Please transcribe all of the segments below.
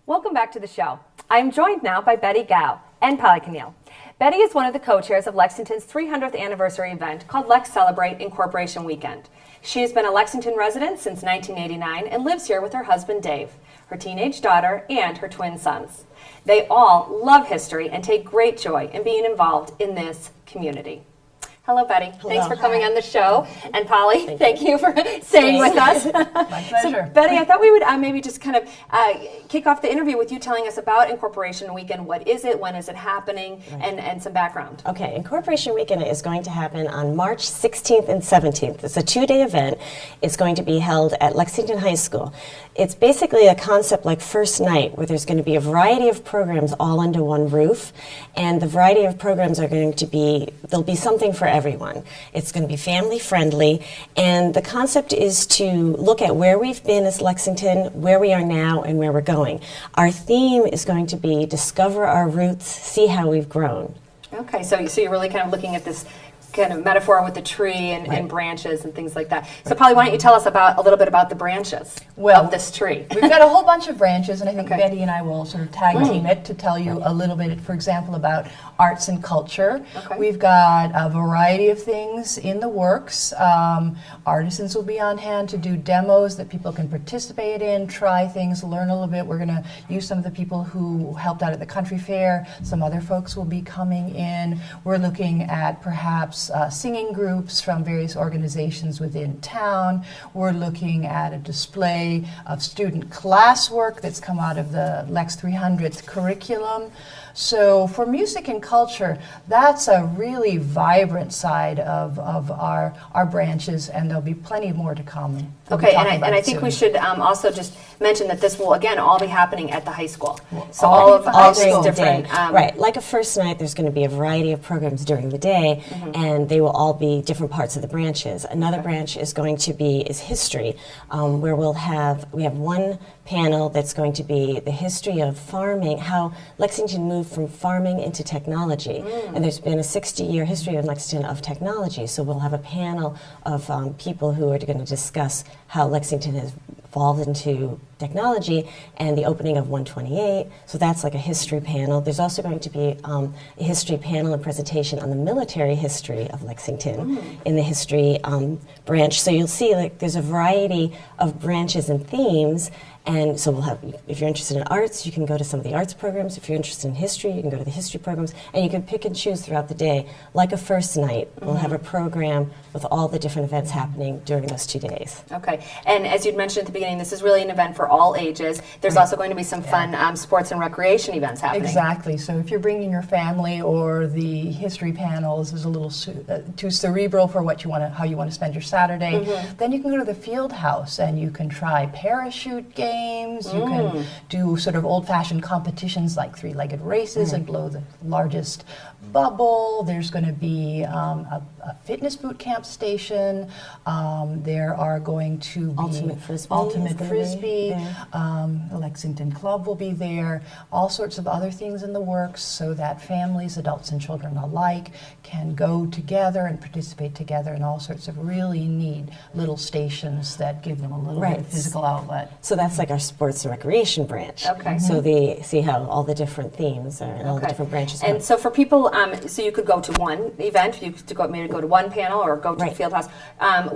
Welcome back to the show. I am joined now by Betty Gao and Polly Kienle. Betty is one of the co-chairs of Lexington's 300th anniversary event called Lex Celebrate Incorporation Weekend. She has been a Lexington resident since 1989 and lives here with her husband Dave, her teenage daughter, and her twin sons. They all love history and take great joy in being involved in this community. Hello, Betty. Hello. Thanks for coming on the show. And Polly, thank you for staying with us. My pleasure. So, Betty, I thought we would maybe just kind of kick off the interview with you telling us about Incorporation Weekend. What is it? When is it happening? Right. And some background. Okay, Incorporation Weekend is going to happen on March 16th and 17th. It's a two-day event. It's going to be held at Lexington High School. It's basically a concept like First Night, where there's going to be a variety of programs all under one roof. And the variety of programs are going to be, there'll be something for everyone. It's going to be family friendly, and the concept is to look at where we've been as Lexington, where we are now, and where we're going. Our theme is going to be discover our roots, see how we've grown. Okay, so you're really kind of looking at this kind of metaphor with the tree and, right. and branches and things like that. So Polly, why don't you tell us a little bit about the branches of this tree? We've got a whole bunch of branches, and I think Okay. Betty and I will sort of tag team it to tell you a little bit, for example, about arts and culture. Okay. We've got a variety of things in the works. Artisans will be on hand to do demos that people can participate in, try things, learn a little bit. We're going to use some of the people who helped out at the country fair. Some other folks will be coming in. We're looking at perhaps singing groups from various organizations within town. We're looking at a display of student classwork that's come out of the Lex 300th curriculum. So for music and culture, that's a really vibrant side of our branches, and there'll be plenty more to come. Okay, and I think we should also just mention that this will, again, all be happening at the high school. So all these different... right, like a First Night, there's going to be a variety of programs during the day, and they will all be different parts of the branches. Another branch is going to be history, where we have one panel that's going to be the history of farming, how Lexington moved from farming into technology. And there's been a 60-year history in Lexington of technology, so we'll have a panel of people who are going to discuss how Lexington has evolved into technology and the opening of 128. So that's like a history panel. There's also going to be a history panel and presentation on the military history of Lexington in the history branch. So you'll see like there's a variety of branches and themes. And so we'll have, if you're interested in arts, you can go to some of the arts programs. If you're interested in history, you can go to the history programs. And you can pick and choose throughout the day. Like a First Night, we'll have a program with all the different events happening during those 2 days. Okay, and as you'd mentioned at the beginning, this is really an event for all ages. There's also going to be some fun sports and recreation events happening. Exactly. So if you're bringing your family, or the history panels is a little too cerebral for what you want to, how you want to spend your Saturday, then you can go to the field house and you can try parachute games. You can do sort of old-fashioned competitions like three-legged races and blow the largest bubble. There's going to be a fitness boot camp station. There are going to be Ultimate Frisbee. The Lexington Club will be there. All sorts of other things in the works so that families, adults and children alike, can go together and participate together in all sorts of really neat little stations that give them a little bit of physical outlet. So that's like our sports and recreation branch. Okay. So they see how all the different themes are and all the different branches. And so for people, so you could go to one event, you could maybe go to one panel or go to the field house.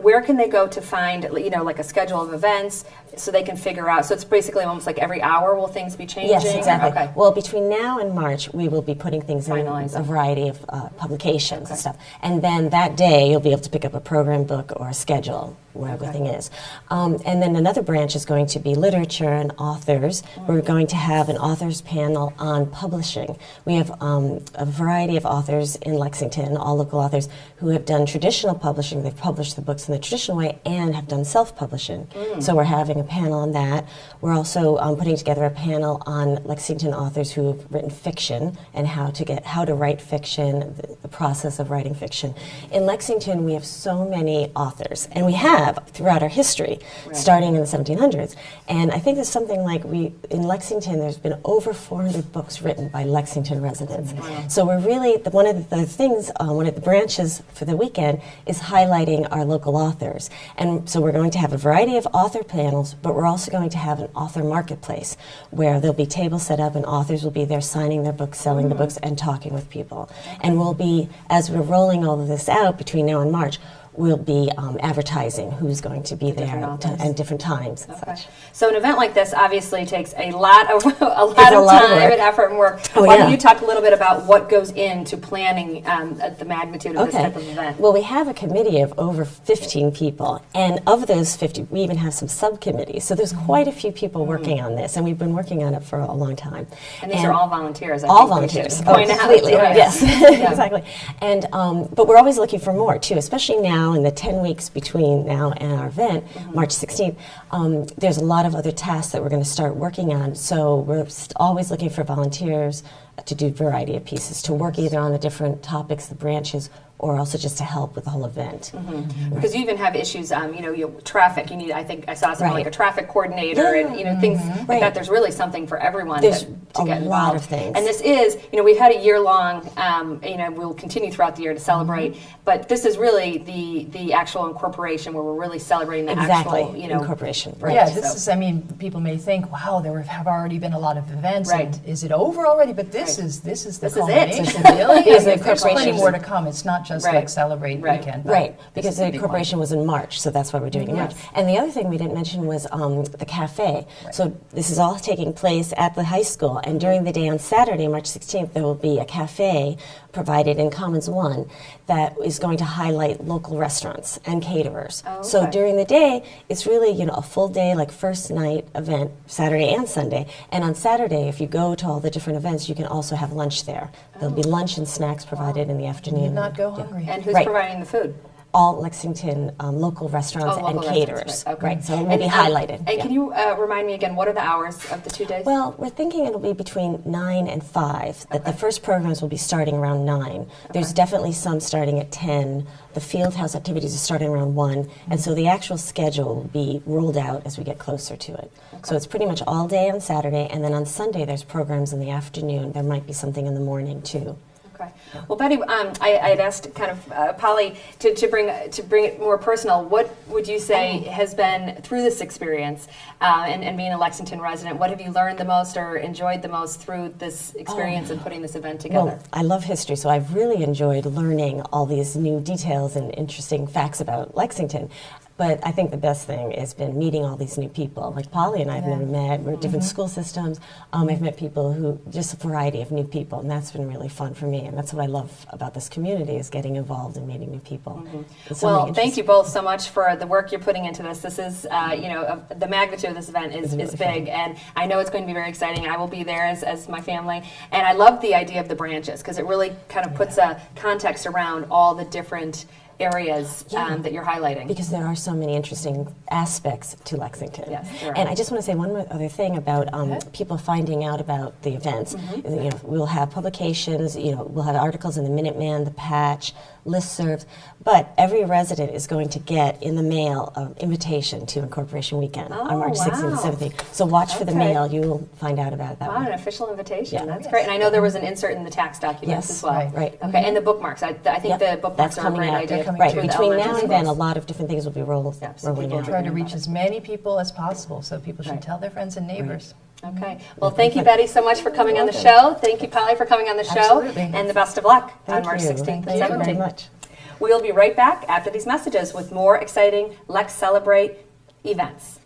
Where can they go to find, like a schedule of events so they can figure out? So it's basically almost like every hour will things be changing? Yes, exactly. Okay. Well, between now and March, we will be putting things in a variety of publications and stuff. And then that day, you'll be able to pick up a program book or a schedule where everything is. And then another branch is going to be literature and authors. We're going to have an authors panel on publishing. We have a variety of authors in Lexington, all local authors, who have done traditional publishing. They've published the books in the traditional way and have done self-publishing. So we're having a panel on that. We're also putting together a panel on Lexington authors who have written fiction and how to write fiction, the process of writing fiction. In Lexington, we have so many authors, and we have have throughout our history, starting in the 1700s. And I think there's something like in Lexington, there's been over 400 books written by Lexington residents. So we're really, one of the things, one of the branches for the weekend is highlighting our local authors. And so we're going to have a variety of author panels, but we're also going to have an author marketplace where there'll be tables set up and authors will be there signing their books, selling the books, and talking with people. And we'll be, as we're rolling all of this out between now and March, we'll be advertising who's going to be there and different times and such. So an event like this obviously takes a lot of time and effort and work. Why don't you talk a little bit about what goes into planning the magnitude of this type of event? Well, we have a committee of over 15 people, and of those 50, we even have some subcommittees. So there's quite a few people working on this, and we've been working on it for a long time. And these are all volunteers. All volunteers. Completely. Yes, exactly. And but we're always looking for more too, especially now. In the 10 weeks between now and our event, March 16th, there's a lot of other tasks that we're going to start working on. So we're always looking for volunteers to do a variety of pieces, to work either on the different topics, the branches, or also just to help with the whole event. Because you even have issues, traffic. You need, I think I saw something like a traffic coordinator and things like that. There's really something for everyone to get involved. A lot of things. And this is, we've had a year-long, we'll continue throughout the year to celebrate, but this is really the actual incorporation where we're really celebrating the actual, incorporation. Yeah, this is, people may think, wow, there have already been a lot of events, and is it over already? But this is the culmination, really. There's plenty more to come. It's not just like Celebrate weekend. Because the incorporation was in March, so that's why we're doing it in March. And the other thing we didn't mention was the cafe. So this is all taking place at the high school, and during the day on Saturday, March 16th, there will be a cafe provided in Commons 1 that is going to highlight local restaurants and caterers. So during the day, it's really a full day, like first night event, Saturday and Sunday. And on Saturday, if you go to all the different events, you can also have lunch there. There'll be lunch and snacks provided in the afternoon. You not go hungry. And who's providing the food? All Lexington local restaurants and caterers. So it will be highlighted. And can you remind me again, what are the hours of the 2 days? Well, we're thinking it'll be between 9 and 5, that the first programs will be starting around 9. There's definitely some starting at 10. The field house activities are starting around 1, and so the actual schedule will be rolled out as we get closer to it. So it's pretty much all day on Saturday, and then on Sunday there's programs in the afternoon. There might be something in the morning too. Okay. Well, Betty, I had asked kind of Polly to bring it more personal. What would you say has been through this experience and being a Lexington resident? What have you learned the most or enjoyed the most through this experience and putting this event together? Well, I love history, so I've really enjoyed learning all these new details and interesting facts about Lexington. But I think the best thing has been meeting all these new people. Like Polly and I have never met. We're different school systems. I've met people who, just a variety of new people, and that's been really fun for me. And that's what I love about this community, is getting involved and meeting new people. Well, thank you both so much for the work you're putting into this. This is, the magnitude of this event is really big, fun. And I know it's going to be very exciting. I will be there as my family. And I love the idea of the branches, because it really kind of puts a context around all the different areas that you're highlighting. Because there are so many interesting aspects to Lexington. Yes, there are. And I just want to say one other thing about people finding out about the events. We'll have publications, we'll have articles in the Minuteman, the Patch, listservs, but every resident is going to get in the mail an invitation to Incorporation Weekend on March 16th and 17th. So watch for the mail, you will find out about that. Wow, an official invitation. That's great. And I know there was an insert in the tax documents as well. Right. Okay, and the bookmarks. I think the bookmarks are a great idea. Between now and then, a lot of different things will be rolling out. Try to reach as many people as possible, so people should tell their friends and neighbors. Okay. Well, thank you, Betty, so much for coming on the show. Thank you, Polly, for coming on the show. And the best of luck on March 16th and 17th. Thank you very much. We'll be right back after these messages with more exciting Lex Celebrate events.